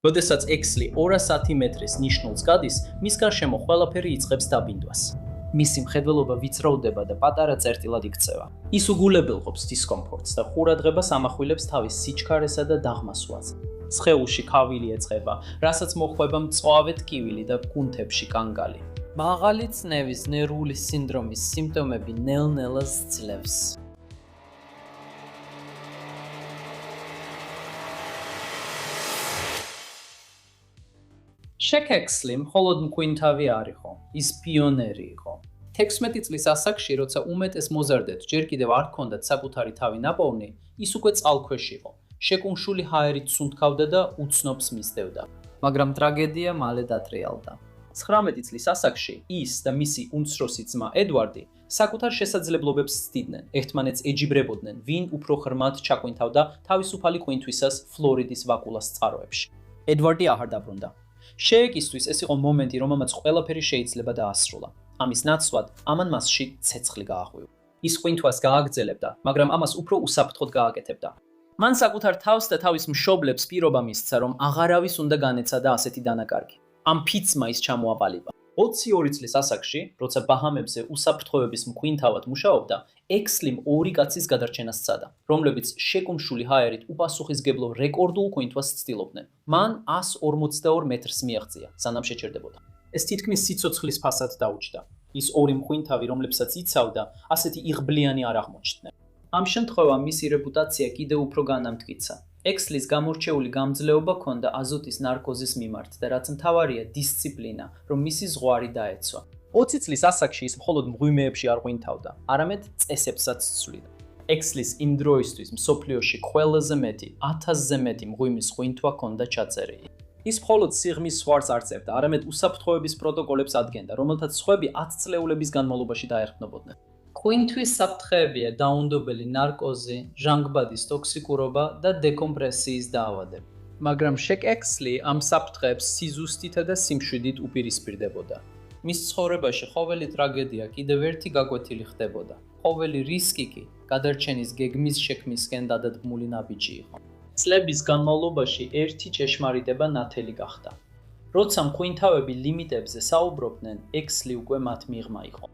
როდესაც X-ი 210 მეტრის ნიშნულს გადის, მის გარშემო ყველაფერი იწყებს დაბინდვას. მისი მხედველობა ვიწროვდება და პატარა წერტილად იქცევა. ის უგულებელყოფს დისკომფორტს და ყურადღებას ამახვილებს თავის სიჩქარესა და დაღმასვაზე. სხეულში ქავილი ეწყება, რასაც მოჰყვება მწვავე ტკივილი და კუნთებში კანგალი. მაღალი წნევის ნერვული სინდრომის სიმპტომები ნელ-ნელა სძლევს. X-ი მხოლოდ მკვინთავი არ იყო, ის პიონერი იყო. 16 წლის ასაკში, როცა უმეტეს მოზარდებს ჯერ კიდევ არ ჰქონდათ საკუთარი თავი ნაპოვნი, ის უკვე წყალქვეშ იყო. შეკუმშული ჰაერით სუნთქავდა და უცნობს მისდევდა. მაგრამ ტრაგედია მალე დატრიალდა. 19 წლის ასაკში ის და მისი უმცროსი ძმა ედვარდი საკუთარ შესაძლებლობებს ცდიდნენ, ერთმანეთს ეჯიბრებოდნენ, ვინ უფრო ღრმად ჩაკვინთავდა თავისუფალი ყვინთვისას ფლორიდის ვაკულას წყაროებში. ედვარდი აღარ დაბრუნდა. შეეკისთვის ეს იყო მომენტი, რომელმაც ყველაფერი შეიძლება დაასრულა. ამის ნაცვლად ამან მასში ცეცხლი გააღვივა. ის ყვინთვას გააგრძელებდა, მაგრამ ამას უფრო უსაფრთხოდ გააკეთებდა. მან საკუთარ თავს და თავის მშობლებს პირობა მისცა, რომ აღარავის უნდა განეცადა ასეთი დანაკარგი. ამ ფიცმა ის ჩამოაყალიბა. 22 წლის ასაკში, როცა ბაჰამებზე უსაფრთხოების მკვინთავად მუშაობდა, X-ი ორი კაცის გადარჩენას სცადა, რომლებიც შეკუმშული ჰაერით უპასუხისმგებლო რეკორდულ ყვინთვას ცდილობდნენ. მან 142 მეტრს მიაღწია, სანამ შეჩერდებოდა. ეს თითქმის სიცოცხლის ფასად დაუჯდა. ის ორი მკვინთავი, რომლებსაც იცავდა, ასეთი იღბლიანი არ აღმოჩნდნენ. ამ შემთხვევამ მისი რეპუტაცია კიდევ უფრო განამტკიცა. X-ის გამორჩეული გამძლეობა ჰქონდა აზოტის ნარკოზის მიმართ და რაც მთავარია, დისციპლინა, რომ მისი ზღვარი დაეცვა. 20 წლის ასაკში ის მხოლოდ მღვიმეებში არ ყვინთავდა, არამედ წესებსაც ცვლიდა. X-ის იმ დროისთვის მსოფლიოში ყველაზე მეტი, 1000-ზე მეტი მღვიმის ყვინთვა ჰქონდა ჩაწერილი. ის მხოლოდ სიღმის სვარს არ წერდა, არამედ უსაფრთხოების პროტოკოლებს ადგენდა, რომელთაც სხვები 10 წლეულების განმავლობაში დაეხმნობოდნენ. ყვინთვის საფრთხეებია დაუნდობელი ნარკოზი, ჟანგბადის ტოქსიკურობა და დეკომპრესიის დაავადება. მაგრამ X-ი ამ საფრთხეებს სიზუსტითა და სიმშვიდით უპირისპირდებოდა. მის ცხოვრებაში ყოველი ტრაგედია კიდევ ერთი გაკვეთილი ხდებოდა. ყოველი რისკი კი გადარჩენის გეგმის შექმნისკენ დადადგმული ნაბიჯი იყო. წლების განმავლობაში ერთი ჭეშმარიტება ნათელი გახდა. როცა მყვინთავები ლიმიტებზე საუბრობდნენ, X-ი უკვე მათ მიღმა იყო.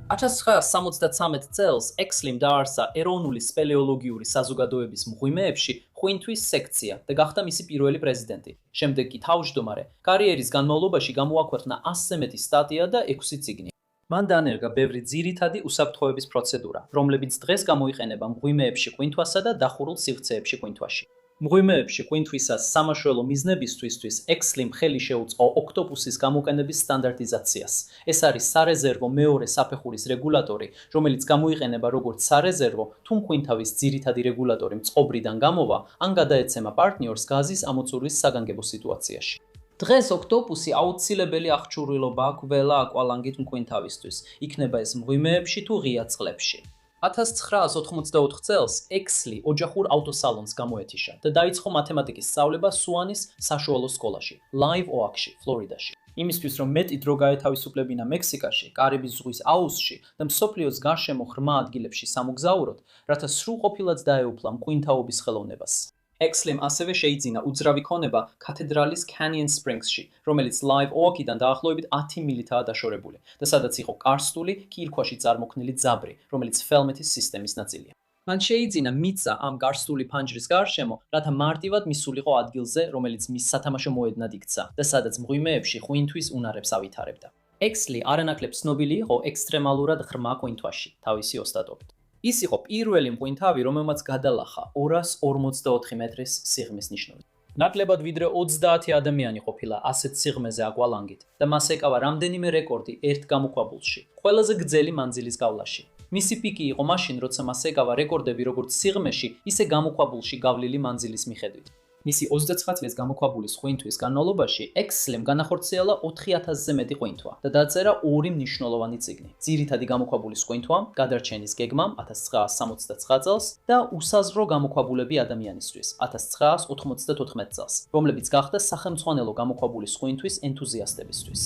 1973 წელს X-ი დაარსა ეროვნული სპელეოლოგიური საზოგადოების მღვიმეებში ყვინთვის სექცია და გახდა მისი პირველი პრეზიდენტი. შემდეგ კი თავმჯდომარე, კარიერის განმავლობაში გამოაქვეყნა 100-ზე მეტი სტატია და 6 წიგნი. მან დაანერგა ბევრი ძირითადი უსაფრთხოების პროცედურა, რომლებიც დღეს გამოიყენება მღვიმეებში ყვინთვასა და დახურულ სივრცეებში ყვინთვაში. მღვიმეებში ყვინთვისას სამაშველო მიზნებისთვისთვის X-ი ხელი შეუწყო ოქტოპუსის გამოყენების სტანდარტიზაციას. ეს არის სარეზერვო მეორე საფეხურის რეგულატორი, რომელიც გამოიყენება როგორც სარეზერვო, თუ მყვინთავის ძირითადი რეგულატორი მწყობრიდან გამოვა, ან გადაეცემა პარტნიორს გაზის ამოწურვის საგანგებო სიტუაციაში. დღეს ოქტოპუსი აუცილებელი აღჭურვილობაა ყველა აკვალანგით მყვინთავისთვის, იქნება ეს მღვიმეებში თუ ღია წყლებში. 1984 წელს X-ი ოჯახურ ავტოსალონს გამოეთიშა და დაიწყო მათემატიკის სწავლება სუანის საშუალო სკოლაში, Live Oakში, ფლორიდაში. იმისთვის, რომ მეტი დრო გაეთავისუფლებინა მექსიკაში, კარიბის ზღვის აუზში და მსოფლიოს გარშემო ღრმა ადგილებში სამოგზაუროდ, რათა სრულყოფილად დაეუფლა მყვინთავობის ხელოვნებას. X-ი ასევე შეიძინა უძრავი ქონება კათედრალის Canyon Springsში, რომელიც Live Oakიდან დაახლოებით 10 მილითაა დაშორებული და სადაც იყო კარსტული, კირქვაში წარმოქმნილი ძაბრი, რომელიც ფელმეთის სისტემის ნაწილია. მან შეიძინა მიწა ამ კარსტული ფანჯრის გარშემო, რათა მარტივად მისულიყო ადგილზე, რომელიც მის სათამაშო მოედნად იქცა და სადაც მღვიმეებში ყვინთვის უნარებს ავითარებდა. X-ი არანაკლებ ცნობილი იყო ექსტრემალურად ღრმა ყვინთვაში, თავისი ოსტატობით. ის იყო პირველი მყვინთავი, რომელმაც გადალახა 244 მეტრის სიღრმის ნიშნული. ნაკლებად ვიდრე 30 ადამიანი ყოფილა ასეთ სიღრმეზე აკვალანგით და მას ეკავა რამდენიმე რეკორდი ერთ გამოქვაბულში, ყველაზე გრძელი მანძილის გავლაში. მისი პიკი იყო მაშინ, როცა მას ეკავა რეკორდები როგორც სიღრმეში, ისე გამოქვაბულში გავლილი მანძილის მიხედვით. მისი 29 წლის გამოქვაბულის ყვინთვის განმავლობაში X-ი განახორციელა 4000-ზე მეტი ყვინთვა და დაწერა ორი მნიშვნელოვანი წიგნი. ძირითადი გამოქვაბულის ყვინთვა, გადარჩენის გეგმამ 1979 წელს და უსაზრო გამოქვაბულები ადამიანისთვის 1994 წელს, რომლებიც გახდა სახელმძღვანელო გამოქვაბულის ყვინთვის ენთუზიასტებისთვის.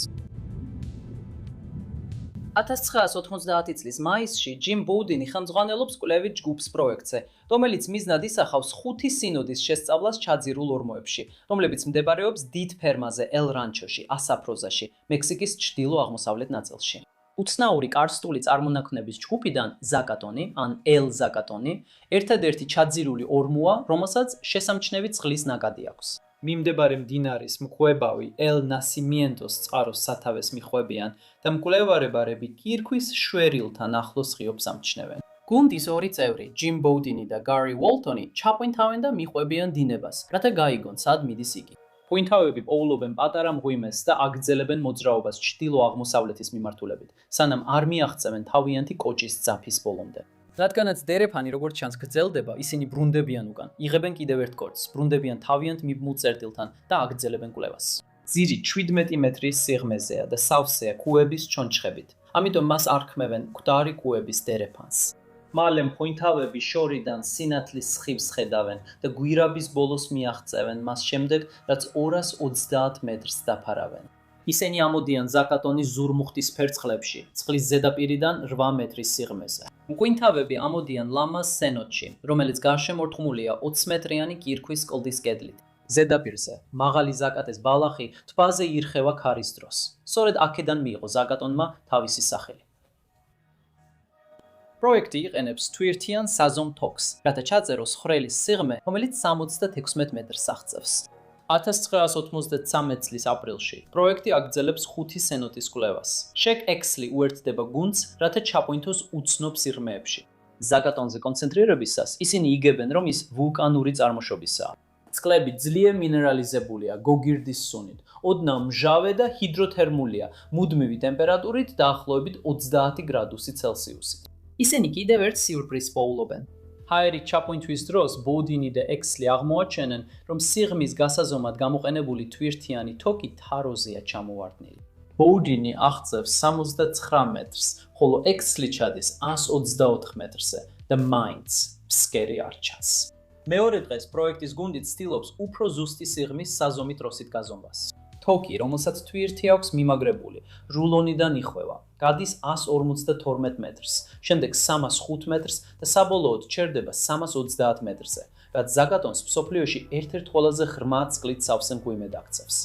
1990 წლის მაისში ჯიმ ბოუდინი ხელმძღვანელობს კვლევით ჯგუფს პროექტზე, რომელიც მიზნად ისახავს 5 სინოდის შესწავლას ჩაძირულ ორმოებში, რომლებიც მდებარეობს დიდ ფერმაზე ელ რანჩოში, ასაფროზაში, მექსიკის ჩრდილო-აღმოსავლეთ ნაწილში. უცნაური კარსტული წარმონაქმნების ჯგუფიდან ზაკატონი, ან ელ ზაკატონი, ერთადერთი ჩაძირული ორმოა, რომელსაც შესამჩნევი წყლის ნაკადი აქვს. მიმდებარე მდინარის მხვებავი ელ ნასიმიენტოს წყაროს სათავეს მიხვებიან და მკვლევარებარები კირქვის შვერილთან ახლოს ღიობს ამჩნევენ. გუნდის ორი წევრი, ჯიმ ბოუდინი და გარი უოლტონი, ჩაყვინთავენ და მიხვებიან დინებას, რათა გაიგონ, სად მიდის იგი. ღვინთავები პოულობენ პატარა მღვიმეს და აგრძელებენ მოძრაობას ჩრდილო-აღმოსავლეთის მიმართულებით, სანამ არ მიაღწევენ თავიანთი კოჭის ძაფის ბოლომდე. რადგანაც დერეფანი როგორც ჩანს გრძელდება, ისინი ბრუნდებიან უკან, იღებენ კიდევ ერთ კორცს, ბრუნდებიან თავიანთ მიბმულ წერტილთან და აგრძელებენ კვლევას. ძირი 17 მეტრის სიღრმეზეა და სავსეა კუების ჩონჩხებით, ამიტომ მას არქმევენ მკვდარი კუების დერეფანს. მალე მღვინთავები შორიდან სინათლის სხივს ხედავენ და გვირაბის ბოლოს მიაღწევენ მას შემდეგ, რაც 230 მეტრს დაფარავენ. ისინი ამოდიან ზაკატონის ზურმუხტის ფერცხლებში, წყლის ზედაპირიდან 8 მეტრის სიღრმეზე. მღვინთავები ამოდიან ლამას სენოტში, რომელიც გარშემორტყმულია 20 მეტრიანი კირქვის კლდის კედლით. ზედაპირზე, მაღალი ზაკატეს ბალახი ტბაზე ირხევა ქარის დროს. სწორედ აქედან მიიღო ზაკატონმა თავისი სახელი. პროექტი იყენებს თვირთიან საზომ თოქს, რათა ჩაწეროს ხვრელის სიღრმე, რომელიც 76 მეტრს აღწევს. 1993 წლის ապრილში პროექტი აგრძელებს 5 სენოტის კვლევას. შეკ ექსლი უერთდება გუნდს, რათა ჩაყვინთოს უცნობ სიღრმეებში. ზაკატონზე კონცენტრირებისას ისინი იგებენ, რომ ის ვულკანური წარმოშობისაა. წყლები ძლიერ მინერალიზებულია გოგირდის სუნით, ოდნავ მჟავე და ჰიდროთერმულია, მუდმივი ტემპერატურით დაახლოებით 20 გრადუსი ცელსიუსით. ისინი კიდევ ერთ სიურპრიზს პოულობენ. ჰაერის ჩაყვინთვის დროს ბოუდინი და ექსლი აღმოაჩენენ, რომ სიღრმის გასაზომად გამოყენებული თვირთიანი თოკი თაროზეა ჩამოვარდნილი. ბოუდინი აღწევს 69 მეტრს, ხოლო ექსლი ჩადის 124 მეტრზე და მაინც ფსკერი არ ჩანს. მეორე დღეს პროექტის გუნდი ცდილობს უფრო ზუსტი სიღრმის საზომით როსით გაზომვას. თოკი, რომელსაც თვირთი აქვს მიმაგრებული, რულონიდან იხვევა, გადის 152 მეტრს, შემდეგ 305 მეტრს და საბოლოოდ ჩერდება 330 მეტრზე, რაც ზაკატონს მსოფლიოში ერთ-ერთ ყველაზე ღრმა წყლით სავსე მღვიმედ აქცევს.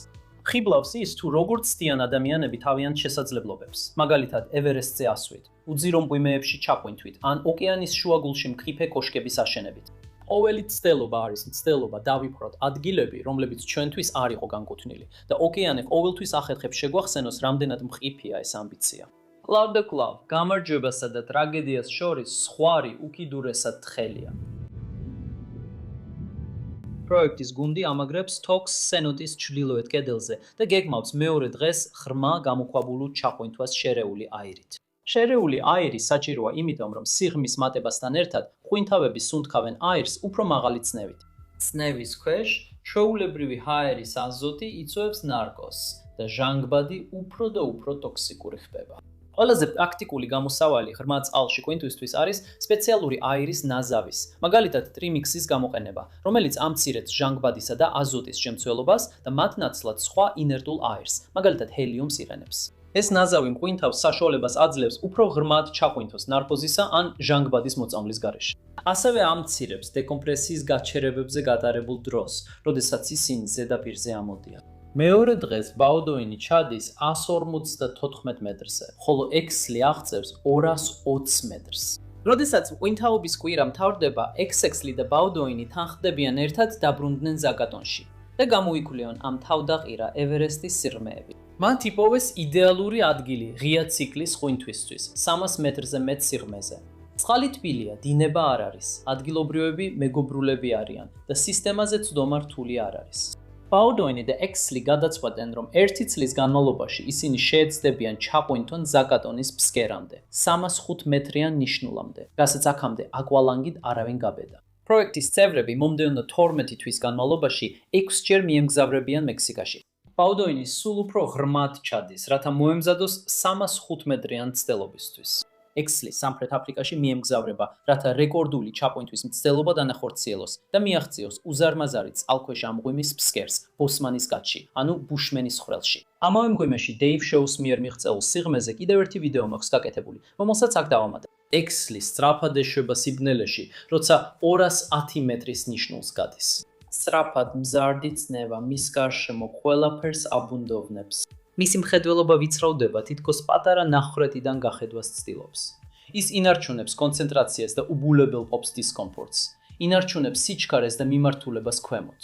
ხიბლავს ის, თუ როგორ ცდიან ადამიანები თავიანთ შესაძლებლობებს, მაგალითად ევერესტზე ასვით, უძირო მღვიმეებში ჩაყვინთვით ან ოკეანის შუაგულში მყიფე კოშკების აშენებით. ყოველი ცდელობა არის მცდელობა დავიფროთ ადგილები, რომლებიც ჩვენთვის არ იყო განკუთვნილი და ოკეანე ყოველთვის ახერხებს შეგვახსენოს, რამდენად მყიფეა ეს ამბიცია. კლავ და კლავ, გამარჯვებასა და ტრაგედიას შორის სხვარი უკიდურესად თხელია. პროექტის გუნდი ამაგრებს თოქს სენოტის ჩრდილოეთ კედელზე და გეგმავს მეორე დღეს ღრმა გამოქვაბულულ ჩაყვინთვას შერეული აირით. შერეული აირი საჭიროა იმიტომ, რომ სიღრმის მატებასთან ერთად ღვინთავები სუნთქავენ აირს უფრო მაღალი წნევით. წნევის ქვეშ ჩვეულებრივი ჰაერის აზოტი იწვევს ნარკოს და ჟანგბადი უფრო და უფრო ტოქსიკური ხდება. ყველაზე პრაქტიკული გამოსავალი ღრმა წყალში ყვინთვისთვის არის სპეციალური აირის ნაზავის, მაგალითად ტრიმიქსის გამოყენება, რომელიც ამცირებს ჟანგბადისა და აზოტის შემცველობას და მათ ნაცვლად სხვა ინერტულ აირს, მაგალითად ჰელიუმს იღენებს. ეს ნაზავი მღვინთავს საშუალებას აძლევს უფრო ღრმად ჩაყვინთოს ნარკოზისა ან ჟანგბადის მოწამვლის გარეშე. ასევე ამცირებს დეკომპრესიის გაჩერებებზე გატარებულ დროს, როდესაც ისინი ზედაპირზე ამოდიან. მეორე დღეს ბაუდოინი ჩადის 154 მეტრზე, ხოლო ექსლი აღწევს 220 მეტრს. როდესაც მღვინთაობის კვირა მთავრდება, ექსლი და ბაუდოინი თანხმდებიან ერთად დაბრუნდნენ ზაკატონში და გამოიკვლიონ ამ თავდაყირა ევერესტის სიღრმეები. მათ იპოვეს იდეალური ადგილი ღია ციკლის ღვინთვისთვის, 300 მეტრზე მეტ სიღრმეზე. წყალი თბილია, დინება არ არის, ადგილობრივები მეგობრულები არიან და სისტემაზე ცდომა რთული არ არის. ბაუდოინი და ექსლი გადაწყვეტენ, რომ 1 წლის განმავლობაში ისინი შეეცდებიან ჩაყვინთონ ზაკატონის ფსკერამდე, 305 მეტრიან ნიშნულამდე, რასაც აქამდე აკვალანგით არავინ გაბედა. პროექტის წევრები მომდევნო 12 თვის განმავლობაში 6 ჯერ მიემგზავრებიან მექსიკაში. ბაუდოინი სულ უფრო ღრმად ჩადის, რათა მოემზადოს 305 მეტრიან ცდელობისთვის. ექსლი სამხრეთ აფრიკაში მიემგზავრება, რათა რეკორდული ჩაპოინთვის მცდელობა დანახორციელოს და მიაღწიოს უზარმაზარი წყალქვეშა მღვიმის ფსკერს ბოსმანის გათში, ანუ ბუშმენის ხვრელში. ამავე მღვიმეში დეივ შოუს მიერ მიღწეულ სიღრმეზე კიდევ ერთი ვიდეო მაქვს გაკეთებული, რომელსაც აქ დავამატებ. ექსლი სწრაფად ეშვება სიბნელეში, როცა 210 მეტრის ნიშნულს გადის. სწრაფად მზარდი ცნება მის გარშემო ყველაფერს აბუნდოვნებს. მისი მხედველობა ვიწროვდება, თითქოს პატარა ნახრეთიდან გახედვას ცდილობს. ის ინარჩუნებს კონცენტრაციას და უბულებელ ყოფს დისკომფორტს. ინარჩუნებს სიჩქარეს და მიმართულებას ქვემოთ.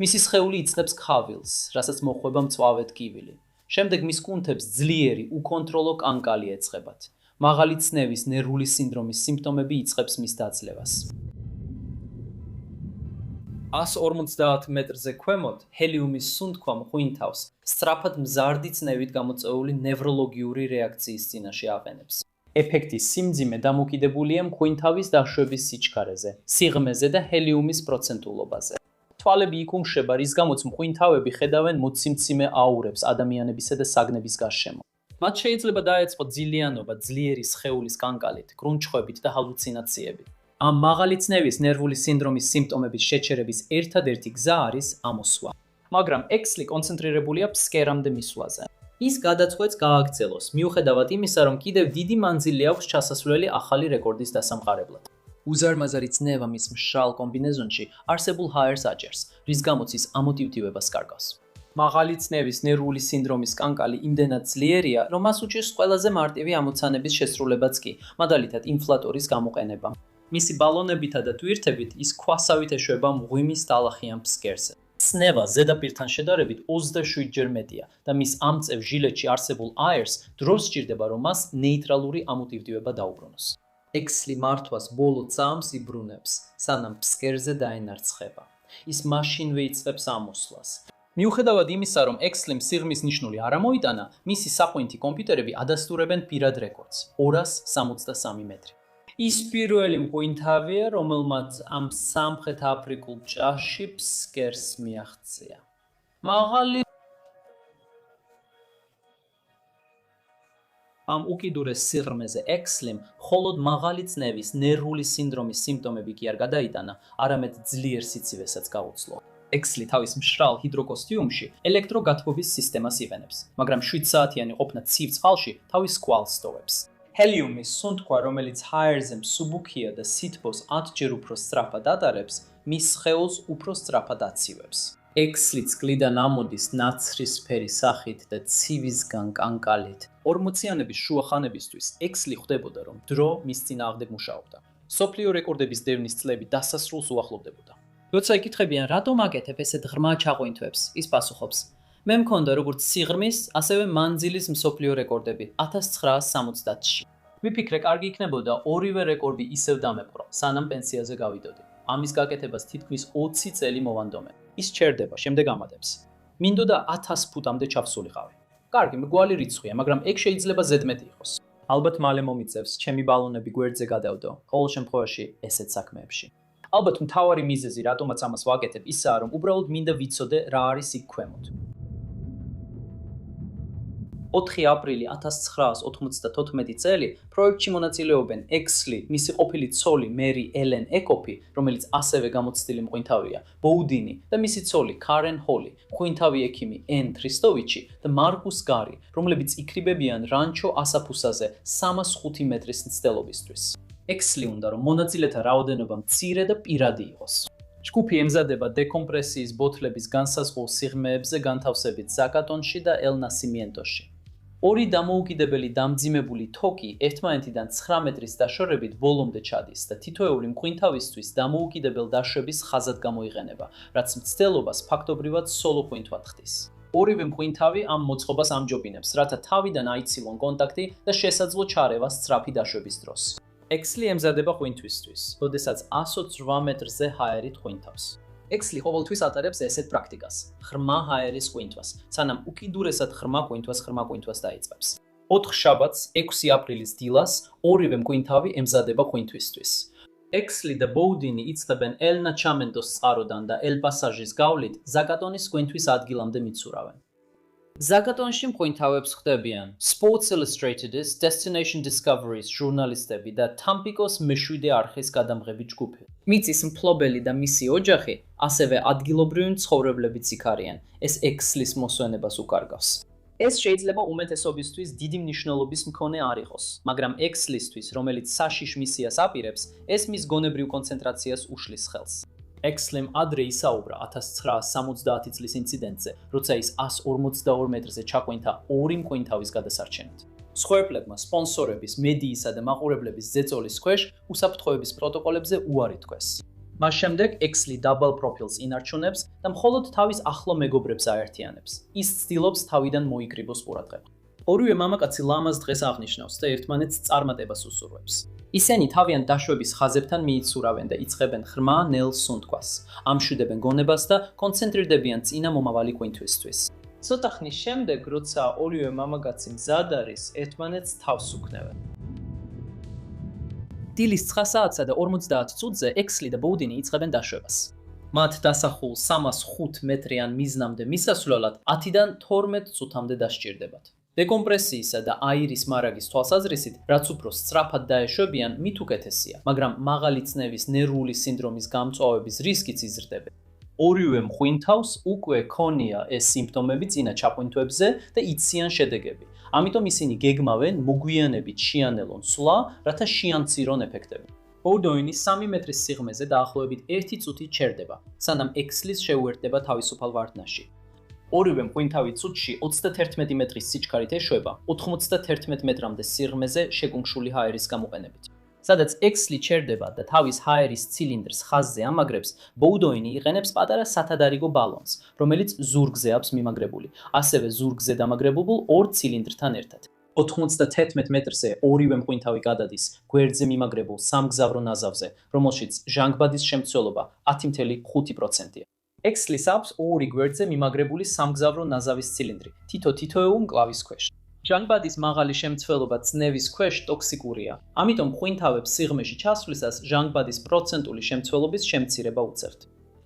მისი სხეული იცნობს ქავილს, რასაც მოხვება მწვავე ტკივილი. შემდეგ მის კუნთებს ძლიერი, უკონტროლო კანკალი ეწყებათ. მაღალი ცნევის ნერვული სინდრომის სიმპტომები იწყებს მის დაძლევას. 150 მეტრზე ქვემოთ ჰელიუმის სუნთქვა მღვინთავს სწრაფად მზარდი ცნევით გამოწვეული ნევროლოგიური რეაქციის წინაშე აყენებს. ეფექტის სიმძიმე დამოკიდებულია მღვინთავის დაშვების სიჩქარეზე, სიღრმეზე და ჰელიუმის პროცენტულობაზე. თვალები იკუმშება, რის გამოც მღვინთავები ხედავენ მოციმციმე აურებს ადამიანებისა და საგნების გარშემო. მათ შეიძლება დაეწყოთ ძილიანობა ძლიერი სხეულის კანკალით, კრუნჩხვებით და ჰალუცინაციებით. ამ მაღალი ცნევის ნერვული სინდრომის სიმპტომების შეჩერების ერთადერთი გზა არის ამოსვლა. მაგრამ ექსლი კონცენტრირებულია ფსკერამდე მისვლაზე. ის გადაწყვეტს გააგრძელოს, მიუხედავად იმისა, რომ კიდევ დიდი მანძილი აქვს ჩასასვლელი ახალი რეკორდის დასამყარებლად. უზარმაზარი ცნება მის მშრალ კომბინეზონში არსებულ ჰაერს აჭერს, რის გამოც ის ამოტივტივებას კარგავს. მაღალი ცნევის ნერვული სინდრომის კანკალი იმდენად ძლიერია, რომ მას უჭირს ყველაზე მარტივი ამოცანების შესრულებაც კი, მაგალითად ინფლატორის გამოყენება. მისი ბალონებითა და ტვირთებით ის ქვასავით ეშვება მღვიმის ტალახიან ფსკერზე. ცნება ზედაპირთან შედარებით 27-ჯერ მეტია და მის ამწევ ჟილეტში არსებულ აერს დროს სჭირდება, რომ მას ნეიტრალური ამოტივტივება დაუბრუნოს. ექსლი მართვას ბოლო წამს იბრუნებს, სანამ ფსკერზე დაენარცხება. ის მაშინვე იწყებს ამოსვლას. მიუხედავად იმისა, რომ ექსლიმ სიღრმის ნიშნული არ ამოიტანა, მისი საყვინთი კომპიუტერები ადასტურებენ პირად რეკორდს 263 მეტრი. ის პირველი მღვინთავია, რომელმაც ამ სამხრეთ აფრიკულ ჭაში ფსკერს მიაღწია. მაღალი ამ უკიდურეს სიღრმეზე ექსლიმ მხოლოდ მაღალი ცნევის ნერვული სინდრომის სიმპტომები კი არ გადაიტანა, არამედ ძლიერ სიცივესაც გაუძლო. ექსლი თავის მშრალ ჰიდროკოსტიუმში ელექტროგათბობის სისტემას იღენებს, მაგრამ 7 საათიანი ყოფნა ცივ წყალში თავის კვალს ტოვებს. ჰელიუმის სუნთქვა, რომელიც ჰაერზე მსუბუქია და სითბოს 10-ჯერ უფრო სწრაფად ატარებს, მის სხეულს უფრო სწრაფად აცივებს. ექსლი წყლიდან ამოდის ნაცრისფერი სახით და ცივისგან კანკალით. 40-იანების შუა ხანებისთვის ექსლი ხვდებოდა, რომ დრო მის წინააღმდეგ მუშაობდა. სოფლიო რეკორდების დევნის წლები დასასრულს უახლოვდებოდა. როცა იკითხებიან, რატომ აკეთებ ესეთ ღრმა ჩაყვინთვებს, ის პასუხობს: მე მქონდა როგორც სიღრმის, ასევე მანძილის მსოფლიო რეკორდები 1970-ში. ვიფიქრე, კარგი იქნებოდა ორივე რეკორდი ისევ დამეპყრო, სანამ პენსიაზე გავიდოდი. ამის გაკეთებას თითქმის 20 წელი მოვანდომე. ის ჩერდება, შემდეგ ამატებს. მინდოდა 1000 ფუტამდე ჩავსულიყავი. კარგი, მრგვალი რიცხვია, მაგრამ ეგ შეიძლება ზედმეტი იყოს. ალბათ მალე მომიწევს, ჩემი ბალონები გვერდზე გადავდო, ყოველ შემთხვევაში ესეთ საქმეებში. ალბათ მთავარი მიზეზი, რატომაც ამას ვაკეთებ, ისაა, რომ უბრალოდ მინდა ვიცოდე რა არის იქ ქვემოთ. 4 აპრილი 1994 წელი პროექტში მონაწილეობენ ექსლი, მისი ყოფილი ცოლი მერი ელენ ეკოფი, რომელიც ასევე გამოცდილი მღვინთავია, ბოუდინი და მისი ცოლი კარენ ჰოლი, მღვინთავი ექიმი ენ თრისტოვიჩი და მარკუს გარი, რომლებიც იქრიბებიან რანჩო ასაფუსაზე 305 მეტრის მცდელობისთვის. ექსლი უნდა, რომ მონაწილეთა რაოდენობა მცირე და პირადი იყოს. ჯგუფი ემზადება დეკომპრესიის ბოთლების განსაზღვრულ სიღრმეებზე განთავსებით ზაკატონში და ელ-ნასიმიენტოში. ორი დამოუკიდებელი დამძიმებული თოკი ერთმანეთიდან 9 მეტრის დაშორებით ბოლომდე ჩადის და თითოეული მღვინთავისთვის დამოუკიდებელ დაშვების ხაზად გამოიყენება, რაც მცდელობას ფაქტობრივად სოლო ღვინთვად ხდის. ორივე მღვინთავი ამ მოწყობას ამჯობინებს, რათა თავიდან აიცილონ კონტაქტი და შესაძლო ჩარევა სწრაფი დაშვების დროს. ექსლი ემზადება ღვინთვისთვის, როდესაც 128 მეტრზე ჰაერით ღვინთავს. ექსლი ყოველთვის ატარებს ესეთ პრაქტიკას, ღრმა ჰაერის ღვინთვას, სანამ უკიდურესად ღრმა ღვინთვას დაიწყებს. 4 შაბათს 6 აპრილის დილას ორივე მღვინთავი ემზადება ღვინთვისთვის. ექსლი და ბოუდინი იწყებენ ელ-ნაჩამენტოს წყაროდან და ელ-პასაჟის გავლით ზაკატონის ღვინთვის ადგილამდე მიცურავენ. ზაკატონში მღვინთავებს ხდებიან Sports Illustrated-ის Destination Discovery-ის ჟურნალისტები და Tampico-s მეშვიდე არხის გადამღები ჯგუფი. მიწის მფლობელი და მისი ოჯახი ასევე ადგილობრივი მცხოვრებლებიც იქ არიან. ეს ექსლის მოსვენებას უკარგავს. ეს შეიძლება უმეტესობისთვის დიდი მნიშვნელობის მქონე არ იყოს, მაგრამ ექსლისთვის, რომელიც საშიშ მისიას აპირებს, ეს მის გონებრივ კონცენტრაციას უშლის ხელს. ექსლემ ადრე ისაუბრა 1970 წლის ინციდენტზე, როცა ის 142 მეტრზე ჩაყვინთა ორი მღვინთავის გადასარჩენით. მსხვერპლებმა სპონსორების, მედიისა და მაყურებლების ზეწოლის ქვეშ უსაფრთხოების პროტოკოლებზე უარი თქვეს. მას შემდეგ ექსლი დაბალ პროფილს ინარჩუნებს და მხოლოდ თავის ახლო მეგობრებს აერთიანებს. ის ცდილობს თავიდან მოიკრიბოს ყურადღება. ორივე მამაკაცი ლამაზ დღეს აღნიშნავს და ერთმანეთს წარმატებას უსურვებს. ისინი თავიანთ დაშვების ხაზებთან მიიცურავენ და იწყებენ ღრმა ნელ სუნთქვას. ამშვიდებენ გონებას და კონცენტრირდებიან წინა მომავალი ღვინთვისთვის. ცოტა ხნის შემდეგ, როცა ორივე მამაკაცი მზად არის, ერთმანეთს თავს უქნევენ. დილის 9 საათსა და 50 წუთზე ექსლი და ბოუდინი იწყებენ დაშვებას. მათ დასახულ 305 მეტრიან მიზნამდე მისასვლელად 10-დან 12 წუთამდე დასჭირდებათ. დეკომპრესიისა და აირის მარაგის თვალსაზრისით, რაც უფრო სწრაფად დაეშვებიან, მით უკეთესია, მაგრამ მაღალი წნევის ნერვული სინდრომის გამწვავების რისკიც იზრდება. ორივე მღვინთავს უკვე ქონია ეს სიმპტომები წინა ჩაყვინთვებზე და იციან შედეგები. ამიტომ ისინი გეგმავენ მოგვიანებით შეანელონ სვლა, რათა შეამცირონ ეფექტები. ბოუდოინი 3 მეტრის სიღრმეზე დაახლოებით 1 წუთი ჩერდება, სანამ ექსლის შეუერთდება თავისუფალ ვარდნაში. ორივე მღვინთავი წუთში 31 მეტრის სიჩქარით ეშვება 91 მეტრამდე სიღრმეზე შეკუმშული ჰაერის გამოყენებით. სადაც ექსლი ჩერდება და თავის ჰაერის ცილინდრს ხაზზე ამაგრებს, ბოუდოინი იყენებს პატარა სათადარიგო ბალონს, რომელიც ზურგზე აქვს მიმაგრებული, ასევე ზურგზე დამაგრებულ ორ ცილინდრთან ერთად. 91 მეტრზე ორივე მღვინთავი გადადის გვერდზე მიმაგრებულ სამგზავრო ნაზავზე, რომელშიც ჟანგბადის შემცველობა 10.5%-ია. ექსლის აქვს ორი გვერდზე მიმაგრებული სამგზავრო ნაზავის ცილინდრი, თითო-თითოეულ მკლავის ქვეშ. ჟანგბადის მაღალი შემცველობა წნევის ქვეშ ტოქსიკურია. ამიტომ მღვინთავებს სიღრმეში ჩასვლისას ჟანგბადის პროცენტული შემცველობის შემცირება უწევთ.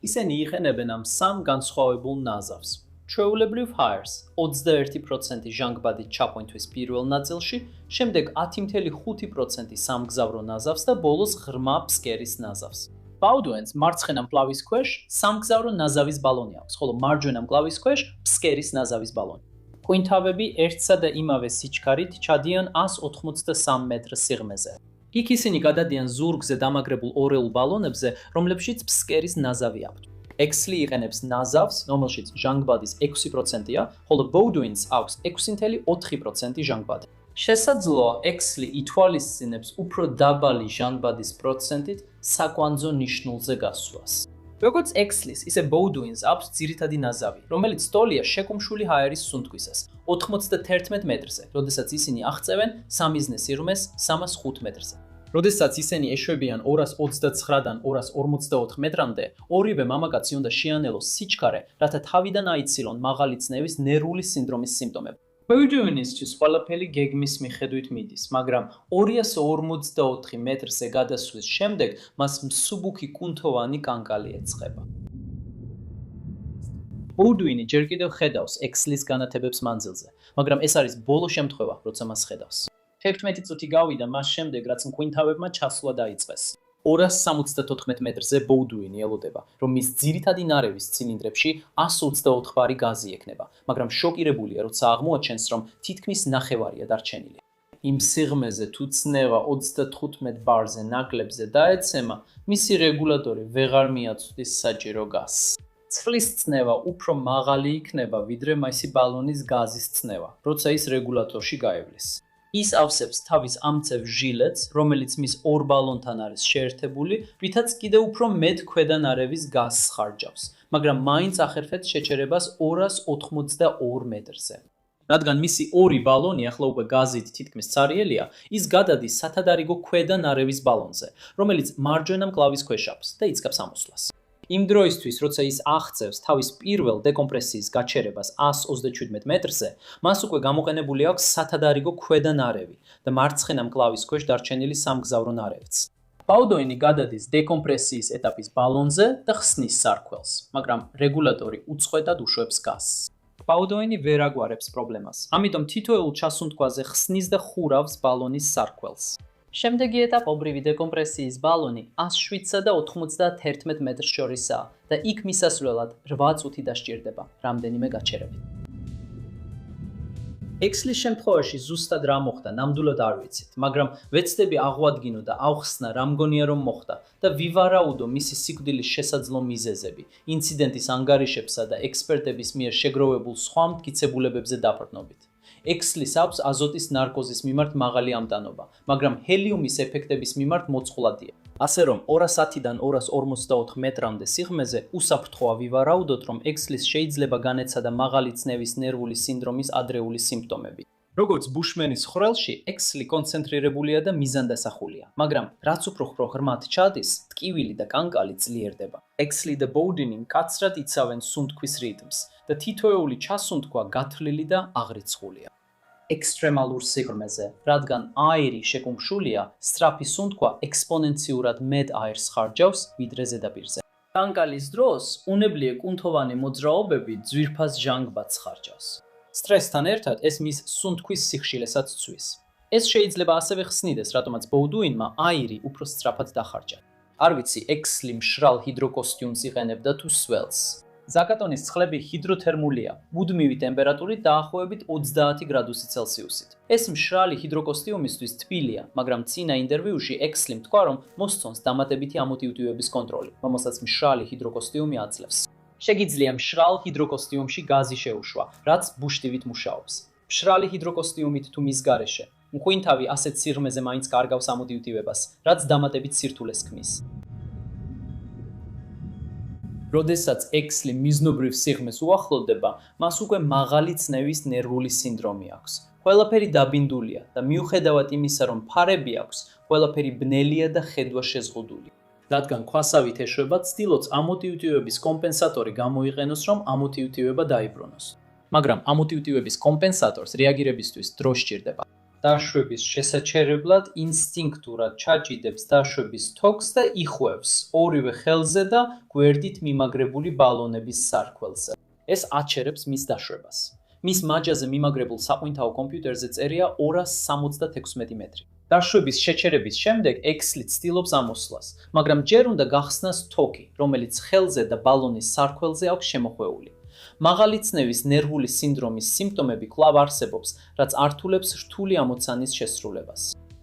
ისინი იყენებენ ამ სამ განსხვავებულ ნაზავს. ჩვეულებრივ ჰაერს 21% ჟანგბადით ჩაყვინთვის პირველ ნაწილში, შემდეგ 10.5% სამგზავრო ნაზავს და ბოლოს ღრმა ფსკერის ნაზავს. ბაუდოინს მარცხენა მკლავის ქვეშ სამგზავრო ნაზავის ბალონი აქვს, ხოლო მარჯვენა მკლავის ქვეშ ფსკერის ნაზავის ბალონი. ღვინთავები ერთსა და იმავე სიჩქარით ჩადიან 183 მეტრ სიღრმეზე. იქ ისინი გადადიან ზურგზე დამაგრებულ ორეულ ბალონებზე, რომლებშიც ფსკერის ნაზავი აქვთ. ექსლი იყენებს ნაზავს, რომელშიც ჟანგბადის 6%-ია, ხოლო ბოუდოინს აქვს 6.4% ჟანგბადი. შესაძლოა ექსლი ითვალისწინებს უფრო დაბალი ჟანგბადის პროცენტით საკვანძო ნიშნულზე გასვლას. როგორც ექსლის, ისე ბოუდუინს აქვს ძირითადი ნაზავი, რომელიც ტოლია შეკუმშული ჰაერის სუნთქვისას 91 მეტრზე, როდესაც ისინი აღწევენ სამიზნე სიღრმეს 305 მეტრზე. როდესაც ისინი ეშვებიან 229-დან 254 მეტრამდე, ორივე მამაკაცი უნდა შეანელოს სიჩქარე, რათა თავიდან აიცილონ მაღალი წნევის ნერვული სინდრომის სიმპტომები. ბოუდუინისთვის ყველაფერი გეგმის მიხედვით მიდის, მაგრამ 254 მეტრზე გადასვლის შემდეგ მას მსუბუქი კუნთოვანი კანკალი ეწყება. ბოუდუინი ჯერ კიდევ ხედავს ექსლის განათებებს მანძილზე, მაგრამ ეს არის ბოლო შემთხვევა, როცა მას ხედავს. 11 წუთი გავიდა მას შემდეგ, რაც მღვინთავებმა ჩასვლა დაიწყეს. 274 მეტრზე ბოუდუინი ელოდება, რომ მის ძირითადი ნარევის ცილინდრებში 124 ბარი გაზი ექნება, მაგრამ შოკირებულია, როცა აღმოაჩენს, რომ თითქმის ნახევარია დარჩენილი. იმ სიღრმეზე თუ წნევა 35 ბარზე ნაკლებზე დაეცემა, მისი რეგულატორი ვეღარ მიაწვდის საჭირო გაზს. წვლის წნევა უფრო მაღალი იქნება, ვიდრე მისი ბალონის გაზის წნევა, როცა ის რეგულატორში გაივლის. ის ავსებს თავის ამცევ ჟილეტს, რომელიც მის ორ ბალონთან არის შეერთებული, რითაც კიდევ უფრო მეტ ქვედანარევის გაზს ხარჯავს, მაგრამ მაინც ახერხებს შეჩერებას 282 მეტრზე. რადგან მისი ორი ბალონი ახლა უკვე გაზით თითქმის ცარიელია, ის გადადის სათადარიგო ქვედანარევის ბალონზე, რომელიც მარჯვენა მკლავის ქვეშ აქვს და იწყებს ამოსვლას. იმ დროისთვის, როცა ის აღწევს თავის პირველ დეკომპრესიის გაჩერებას 127 მეტრზე, მას უკვე გამოყენებული აქვს სათადარიგო ქვედანარევი და მარცხენა მკლავის ქვეშ დარჩენილი სამგზავრო ნარევიც. ბაუდოინი გადადის დეკომპრესიის ეტაპის ბალონზე და ხსნის სარქველს, მაგრამ რეგულატორი უწყვეტად უშვებს გაზს. ბაუდოინი ვერ აგვარებს პრობლემას, ამიტომ თითოეულ ჩასუნთქვაზე ხსნის და ხურავს ბალონის სარქველს. შემდეგი ეტაპობრივი დეკომპრესიის ბალონი 107-სა და 91 მეტრს შორისაა და იქ მისასვლელად 8 წუთი დასჭირდება, რამდენიმე გაჩერებით. ექსლის შემთხვევაში ზუსტად რა მოხდა, ნამდვილად არ ვიცით, მაგრამ ვეცდები აღვადგინო და ავხსნა რა მგონია რომ მოხდა და ვივარაუდო მისი სიკვდილის შესაძლო მიზეზები, ინციდენტის ანგარიშებსა და ექსპერტების მიერ შეგროვებულ სხვა მტკიცებულებებზე დაბრუნებით. ექსლის აქვს აზოტის ნარკოზის მიმართ მაღალი ამტანობა, მაგრამ ჰელიუმის ეფექტების მიმართ მოწყვლადია. ასე რომ 210-დან 254 მეტრამდე სიღრმეზე უსაფრთხოა ვივარაუდოთ, რომ ექსლის შეიძლება განეცადა მაღალი წნევის ნერვული სინდრომის ადრეული სიმპტომები. როგორც ბუშმენის ხვრელში, ექსლი კონცენტრირებულია და მიზანდასახულია, მაგრამ რაც უფრო ღრმად ჩადის, ტკივილი და კანკალი ძლიერდება. ექსლი და ბოუდინი მკაცრად იცავენ სუნთქვის რიტმს და თითოეული ჩასუნთქვა გათვლილი და აღრიცხულია. ექსტრემალურ სიღრმეზე, რადგან აირი შეკუმშულია, სწრაფი სუნთქვა ექსპონენციურად მეტ აირს ხარჯავს, ვიდრე ზედაპირზე. კანკალის დროს უნებლიე კუნთოვანი მოძრაობები ძვირფას ჟანგბადს ხარჯავს. სტრესთან ერთად ეს მის სუნთქვის სიხშირესაც ცვის. ეს შეიძლება ასევე ხსნიდეს, რატომაც ბოუდუინმა აირი უფრო სწრაფად დახარჯა. არ ვიცი, ექსლი მშრალ ჰიდროკოსტიუმს იყენებდა თუ სველს. ზაკატონის ცხლები ჰიდროთერმულია, მუდმივი ტემპერატურით დაახლოებით 30 გრადუსი ცელსიუსით. ეს მშრალი ჰიდროკოსტიუმისთვის თბილია, მაგრამ წინა ინტერვიუში ექსლიმ თქვა, რომ მოსწონს დამატებითი ამოტივტივების კონტროლი, რომელსაც მშრალი ჰიდროკოსტიუმი აძლევს. შეგიძლია მშრალ ჰიდროკოსტიუმში გაზი შეუშვა, რაც ბუშტივით მუშაობს. მშრალი ჰიდროკოსტიუმით თუ მის გარეშე, მხვინთავი ასეთ სიღრმეზე მაინც კარგავს ამოტივტივებას, რაც დამატებით სირთულეს ქმნის. როდესაც ექსლი მიზნობრივ სიღრმეს უახლოვდება, მას უკვე მაღალი წნევის ნერვული სინდრომი აქვს. ყველაფერი დაბინდულია და მიუხედავად იმისა, რომ ფარები აქვს, ყველაფერი ბნელია და ხედვა შეზღუდული. რადგან ქვასავით ეშვება, ცდილობს ამოტივტივების კომპენსატორი გამოიყენოს, რომ ამოტივტივება დაიბრუნოს. მაგრამ ამოტივტივების კომპენსატორს რეაგირებისთვის დრო სჭირდება. დაშვების შესაჩერებლად ინსტინქტურად ჩაჭიდებს დაშვების თოქს და იხუევს ორივე ხელზე და გვერდით მიმაგრებული ბალონების სარქველზე. ეს აჩერებს მის დაშვებას. მის მაჯაზე მიმაგრებულ საყოინთაო კომპიუტერზე წერია 276 მეტრი. დაშვების შეჩერების შემდეგ ექსლი ცდილობს ამოსვლას, მაგრამ ჯერ უნდა გახსნას თოქი, რომელიც ხელზე და ბალონის სარქველზე აქვს შემოხვეული. მაღალი წნევის ნერვული სინდრომის სიმპტომები კვლავ არსებობს, რაც ართულებს რთული ამოცანის შესრულებას.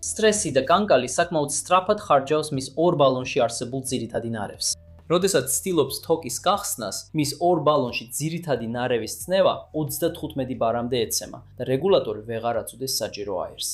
სტრესი და კანკალი საკმაოდ სწრაფად ხარჯავს მის ორ ბალონში არსებულ ძირითადი ნარევს. როდესაც ცდილობს თოკის გახსნას, მის ორ ბალონში ძირითადი ნარევის წნევა 35 ბარამდე ეცემა და რეგულატორი ვეღარ აწვდეს საჭირო აირს.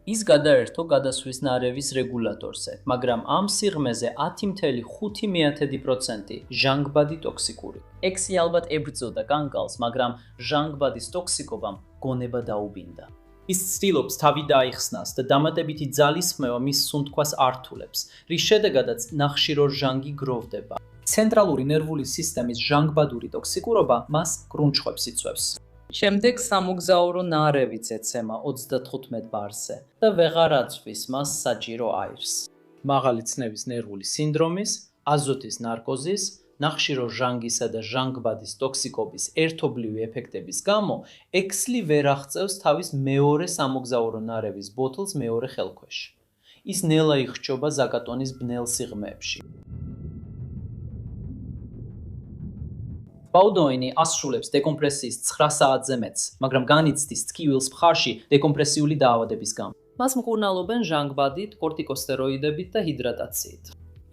ის გადაერთო გადასვლის ნარევის რეგულატორზე, მაგრამ ამ სიღრმეზე 10.5% ჟანგბადი ტოქსიკური. ექსი ალბათ ებრძოდა კანკალს, მაგრამ ჟანგბადის ტოქსიკობამ გონება დაუბინდა. ის ცდილობს თავი დაიხსნას და დამატებითი ძალის ხმევა მის სუნთქვას ართულებს, რის შედეგადაც ნახშირო ჟანგი გროვდება. ცენტრალური ნერვული სისტემის ჟანგბადური ტოქსიკურობა მას კრუნჩხვებს იწვევს. შემდეგ სამოგზაურო ნარევიც ეცემა 35 ბარზე და ვეღარ აწვის მას საჭირო აირს. მაღალი წნევის ნერვული სინდრომის, აზოტის ნარკოზის, ნახშირო ჟანგისა და ჟანგბადის ტოქსიკობის ერთობლივი ეფექტების გამო ექსლი ვერ აღწევს თავის მეორე სამოგზაურო ნარევის ბოთლს მეორე ხელქვეშ. ის ნელა იხჭობა ზაკატონის ბნელ სიღრმეებში. ბაუდოინი ასრულებს დეკომპრესიის 9 საათზე მეტს, მაგრამ განიცდის ტკივილს მხარში დეკომპრესიული დაავადების გამო. მას მკურნალობენ ჟანგბადით, კორტიკოსტეროიდებით და ჰიდრატაციით.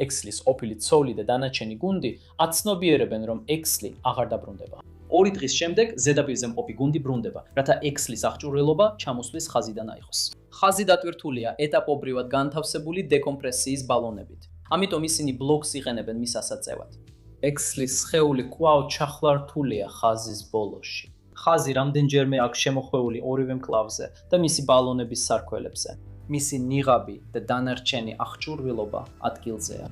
ექსლის ყოფილი ცოლი და დანარჩენი გუნდი აცნობიერებენ, რომ ექსლი აღარ დაბრუნდება. 2 დღის შემდეგ ზედაპირზე მყოფი გუნდი ბრუნდება, რათა ექსლის აღჭურვილობა ჩამოსვლის ხაზიდან აიღოს. ხაზი დატვირთულია ეტაპობრივად განთავსებული დეკომპრესიის ბალონებით. ამიტომ ისინი ბლოკს იყენებენ მის ასაწევად. ექსლის სხეული კვლავ ჩახლართულია ხაზის ბოლოში. ხაზი რამდენჯერმე აქვს შემოხვეული ორივე მკლავზე და მისი ბალონების სარქველებზე. მისი ნიღაბი და დანარჩენი აღჭურვილობა ადგილზეა.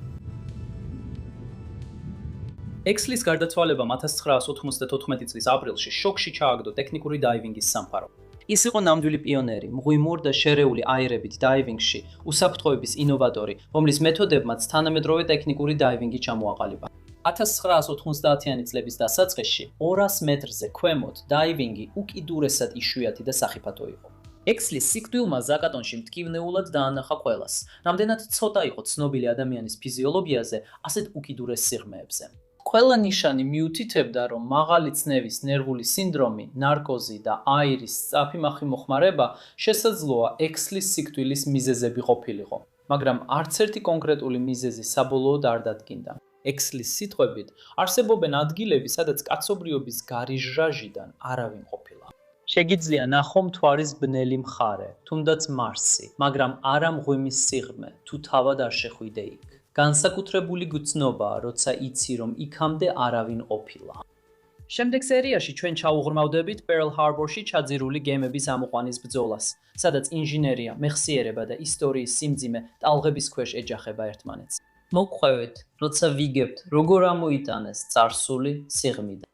ექსლის გარდაცვალებამ 1994 წლის აპრილში შოკში ჩააგდო ტექნიკური დაივინგის სამყარო. ის იყო ნამდვილი პიონერი, მღვიმურ და შერეული აირებით დაივინგში, უსაფრთხოების ინოვატორი, რომლის მეთოდებმაც თანამედროვე ტექნიკური დაივინგი ჩამოაყალიბა. 1990-იანი წლების დასაწყისში 200 მეტრზე ქვემოთ დაივინგი უკიდურესად იშვიათი და სახიფათო იყო. ექსლის სიკვდილმა ზაკატონში მტკივნეულად დაანახა ყველას. რამდენად ცოტა იყო ცნობილი ადამიანის ფიზიოლოგიაზე, ასეთ უკიდურეს სიღრმეებზე. ყველა ნიშანი მიუთითებდა, რომ მაღალი წნევის ნერვული სინდრომი, ნარკოზი და აირის სწრაფი მოხმარება შესაძლოა ექსლის სიკვდილის მიზეზები ყოფილიყო, მაგრამ არც ერთი კონკრეტული მიზეზი საბოლოოდ არ დადგინდა. ექსლის სიტყვებით, არსებობენ ადგილები, სადაც კაცობრიობის გარიჟრაჟიდან არავინ ყოფილა. შეგიძლია ნახო მთვარის ბნელი მხარე, თუნდაც მარსი, მაგრამ არა მღვიმის სიღრმე, თუ თავად არ შეხვიდე იქ. განსაკუთრებული გრძნობაა, როცა იცი, რომ იქამდე არავინ ყოფილა. შემდეგ სერიაში ჩვენ ჩაუღრმავდებით პერლ ჰარბორში ჩაძირული გემების ამოყვანის ბრძოლას, სადაც ინჟინერია, მეხსიერება და ისტორიის სიმძიმე ტალღების ქვეშ ეჯახება ერთმანეთს. მოგხვევით, როცა ვიგებთ, როგორ ამოიტანეს წარსული სიღრმიდან.